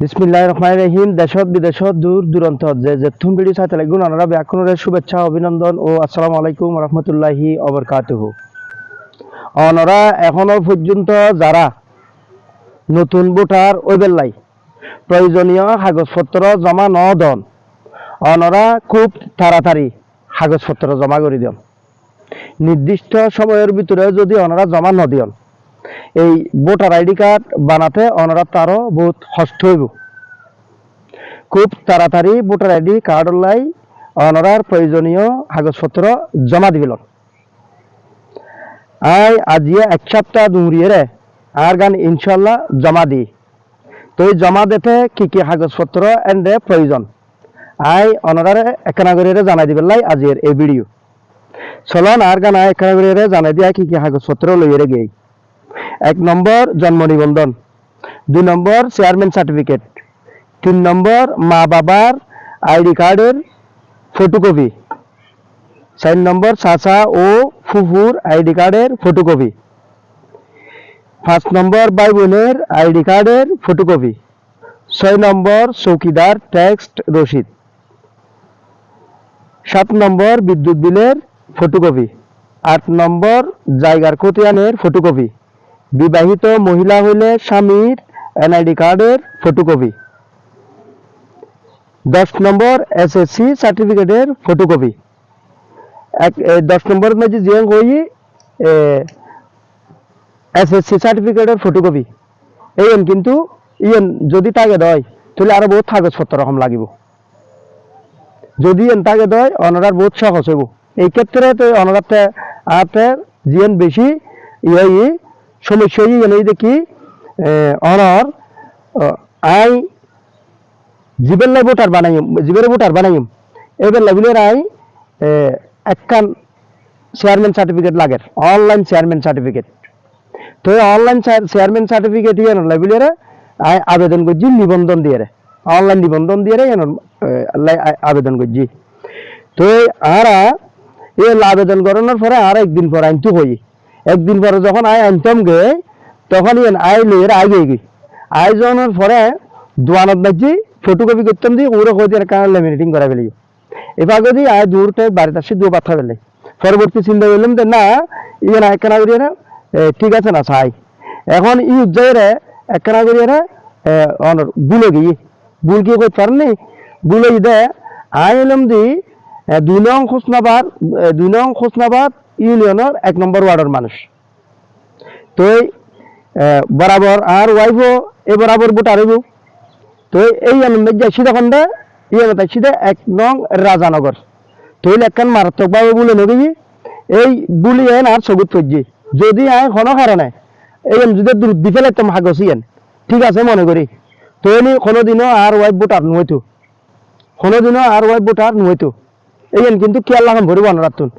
বিসমিল্লাহির রহমানির রহিম। দেশত বিদেশত দূর দূরান্ত যে যেথুন ভিডিও চাইতে লাগুন ওনারা ব্যাকরণের শুভেচ্ছা অভিনন্দন ও আসসালামু আলাইকুম রহমতুল্লাহি অবরকাতুহু। ওনারা এখনো পর্যন্ত যারা নতুন ভোটার ওইবেলাই প্রয়োজনীয় কাগজপত্র জমা ন দন, ওনারা খুব তাড়াতাড়ি কাগজপত্র জমা করে দিন। নির্দিষ্ট সময়ের ভিতরে যদি ওনারা জমা ন দিন, এই ভোটার আইডি কার্ড বানাতে ওনারা তারও বহুত কষ্ট হইব। খুব তাড়াতাড়ি ভোটার আইডি কার্ড লাই ওনারার প্রয়োজনীয় কাগজপত্র জমা দিবিল। আজিয়ে এক সপ্তাহ দূরিয়ে আর গান ইনশাল্লাহ জমা দি। তো এই জমা দিতে কি কি কাগজপত্র এন্ডে প্রয়োজন ওনারা একখানা করে জানাই দিবেন লাই আজির এই ভিডিও। চলন আর গান একখানা করে জানাই দিয়া কি কি কাগজপত্র লইয়ে গিয়ে। 1 নম্বর জন্ম নিবন্ধন, 2 নম্বর চেয়ারম্যান সার্টিফিকেট, 3 নম্বর মা বাবার আইডি কার্ডের ফটোকপি, 4 নম্বর চাচা ও ফুফুর আইডি কার্ডের ফটোকপি, 5 নম্বর ভাই বোনের আইডি কার্ডের ফটোকপি, 6 নম্বর চৌকিদার টেক্সট রসিদ, 7 নম্বর বিদ্যুৎ বিলের ফটোকপি, 8 নম্বর জায়গার খতিয়ানের ফটোকপি, বিবাহিত মহিলা হইলে স্বামীর এনআইডি কার্ডের ফটোকপি, 10 নম্বর এসএসসি সার্টিফিকেটের ফটোকপি। 10 নম্বর মধ্যে যে হই এসএসসি সার্টিফিকেটের ফটোকপি এই কিন্তু ইয়েন যদি তাকে দেয় তাহলে আরো বহুত কাগজপত্র রকম লাগিব। যদি এন তাকে দেয় অনারার বহুত সহজ হইব। এই ক্ষেত্রে তো অনারাতে আতে জিএন বেশি ইয়ে সমস্যা এই দেখি অনার আই জীবের ভোটার বানাইম, জীবের ভোটার বানাইম এবার লাগলে আই একখান চেয়ারম্যান সার্টিফিকেট লাগে, অনলাইন চেয়ারম্যান সার্টিফিকেট। তো অনলাইন চেয়ারম্যান সার্টিফিকেট ইয়ে লাগলে আই আবেদন করছি নিবন্ধন দিয়ে, অনলাইন নিবন্ধন দিয়ে আবেদন করছি। তো আর এ আবেদন করানোর পরে আর একদিন পর আনতে হই, একদিন পরে যখন আনতাম গে তখন আই লইয়ের আগে গই আই যাওয়ার পরে দোয়ানত বাজি ফটোকপি করতাম দিয়ে ওরা হয়ে কারণ ল্যামিনেটিং করা ফেলি। এবার যদি আয় দূরটা বাড়িতে আসি দু পাথা ফেলে পরবর্তী চিন্তা করলাম যে না ইয়ে একখানা করিয়ে না ঠিক আছে না চাই এখন ই উজ্জয়ের একখানা করিয়ে বুলে গিয়ে বুল কি করতে পারেননি বুলে দে আই এলাম দি 2 নং খোসনাবাদ ইউনিয়নের 1 নম্বর ওয়ার্ডের মানুষ। তো বরাবর আর ওয়াইফও এ বরাবর ভোটার হইব। তো এই সিধা খন্ডে ইয়ে সিধা 1 নং রাজানগর। তো একখান মারাত্মকভাবে বলে নেবি এই বুলি আর সগুত করছি যদি আয় কোনো কারণে এই যদি দূর দি ফেলাইতাম হাগসিয়েন ঠিক আছে মনে করি তো কোনোদিনও আর ওয়াইফ ভোটার নইতো, কোনোদিনও আর ওয়াইফ ভোটার নইতো। এই কিন্তু খেয়াল রাখান ভরিব অনারাতুন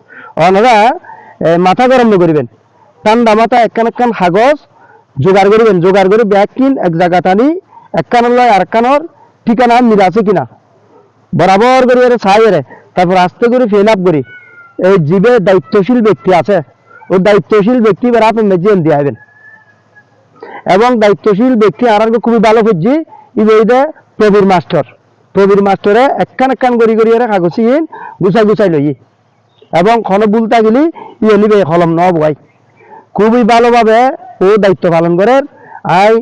অনারা মাথা গরম করিবেন ঠান্ডা মাথা একখান একখান কাগজ জোগাড় করিবেন, জোগাড় করে ব্যাগ কিন এক জায়গা টানি একখান লয় আর একখানোর ঠিকানা মিল আছে কিনা বরাবর করে চাইরে তারপর আস্তে করে ফিল আপ করি এই জীবে দায়িত্বশীল ব্যক্তি আছে ও দায়িত্বশীল ব্যক্তি এবার আপনি মেজিয়ে দিয়ে আসবেন। এবং দায়িত্বশীল ব্যক্তি আর খুবই ভালো খুঁজছি ইবে প্রবীর মাস্টরে একখান একখান করি করি কাগজ ইন গুছাই লই এবং কোনো ভুল থাকিলে ইয়ে নিবে কলম ন বই খুবই ভালোভাবে ও দায়িত্ব পালন করে আই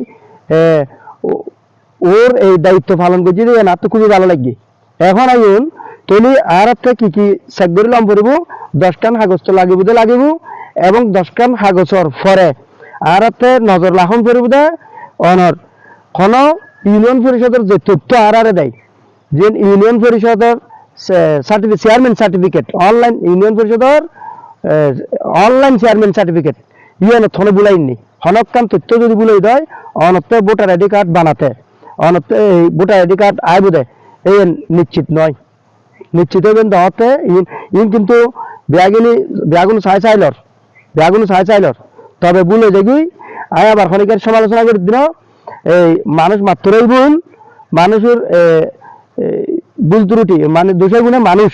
ওর এই দায়িত্ব পালন করছি না তো খুবই ভালো লাগবে। এখন আইন তলি আর একটা কি কি চেক করে লম পড়ব 10 খান কাগজ তো লাগিব এবং 10 খান কাগজের পরে আর একটা নজর রাখুন পড়ব দে অনর কোন ইউনিয়ন পরিষদের যে তথ্য আর দেয় যে ইউনিয়ন পরিষদের চেয়ারম্যান সার্টিফিকেট অনলাইন ইউনিয়ন পরিষদের অনলাইন চেয়ারম্যান সার্টিফিকেট ইয়ে থনে বুলাইনি হনকান তথ্য যদি বুলাই দেয় অনতে ভোটার আইডি কার্ড বানাতে অনতে ভোটার আইডি কার্ড আইব দেয় এই নিশ্চিত নয়, নিশ্চিত হইবেন দহতে ইন কিন্তু ব্যাগুন চাইলর তবে বুলে দেখি আয় আবার খনিকের সমালোচনা করে দিন এই মানুষ মাত্রই ভুল মানুষের ভুল ত্রুটি মানে দোষের গুণে মানুষ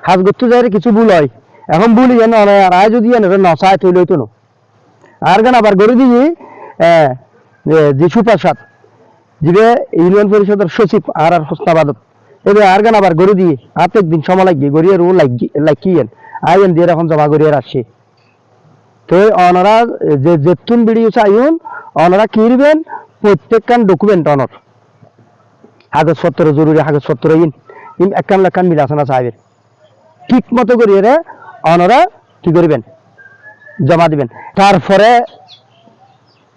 হাজ করতে যায় কিছু ভুল হয় এখন ভুল যেন আর আয় যদি নচায় তৈল হইতো না আর গান আবার গড়ে দিয়ে যিশু প্রসাদ যে ইউনিয়ন পরিষদের সচিব আর হোসনাবাদত এবার আর গান আবার গরু দিয়ে আর একদিন সময় লাগিয়ে গড়িয়ে রু লাগিয়েন আইন দিয়ে এখন জমা গড়িয়ে আসছে তো ওনারা যে যেতুন ভিডিও চাইন ওনারা কি দিবেন প্রত্যেকখান ডকুমেন্ট অনর কাগজপত্র জরুরি কাগজপত্র ইন একখান লেখান মিল আছে না চাইবেন ঠিক মতো করিয়ে ওনারা কি করবেন জমা দিবেন তারপরে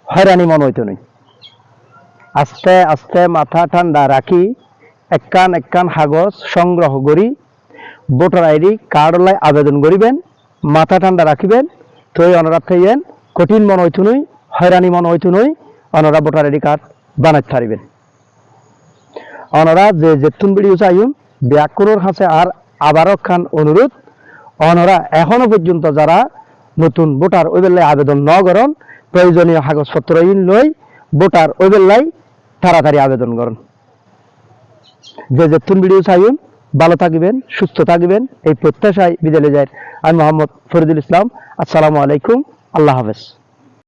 হয়রানি মনে হইতো নই আস্তে আস্তে মাথা ঠান্ডা রাখি একখান একখান কাগজ সংগ্রহ করি ভোটার আইডি কার্ডলাই আবেদন করিবেন মাথা ঠান্ডা রাখিবেন তো ওনারা থাইয়েন কঠিন মনে হইতো নই হয়রানি মনে হইতো নই ওনারা ভোটার আইডি কার্ড বানাইতে পারিবেন ওনারা যে যেতুন ভিডিও চাইন ব্যাকুরোর কাছে আর আবারও খান অনুরোধ ওনারা এখনো পর্যন্ত যারা নতুন ভোটার ওই বেলায় আবেদন ন করেন প্রয়োজনীয় কাগজপত্র লই ভোটার ওই বেলায় তাড়াতাড়ি আবেদন করেন যে যেতুন ভিডিও চাইন ভালো থাকবেন সুস্থ থাকবেন এই প্রত্যাশায় বিদায় যায় আমি মোহাম্মদ ফরিদুল ইসলাম আসসালামু আলাইকুম আল্লাহ হাফেজ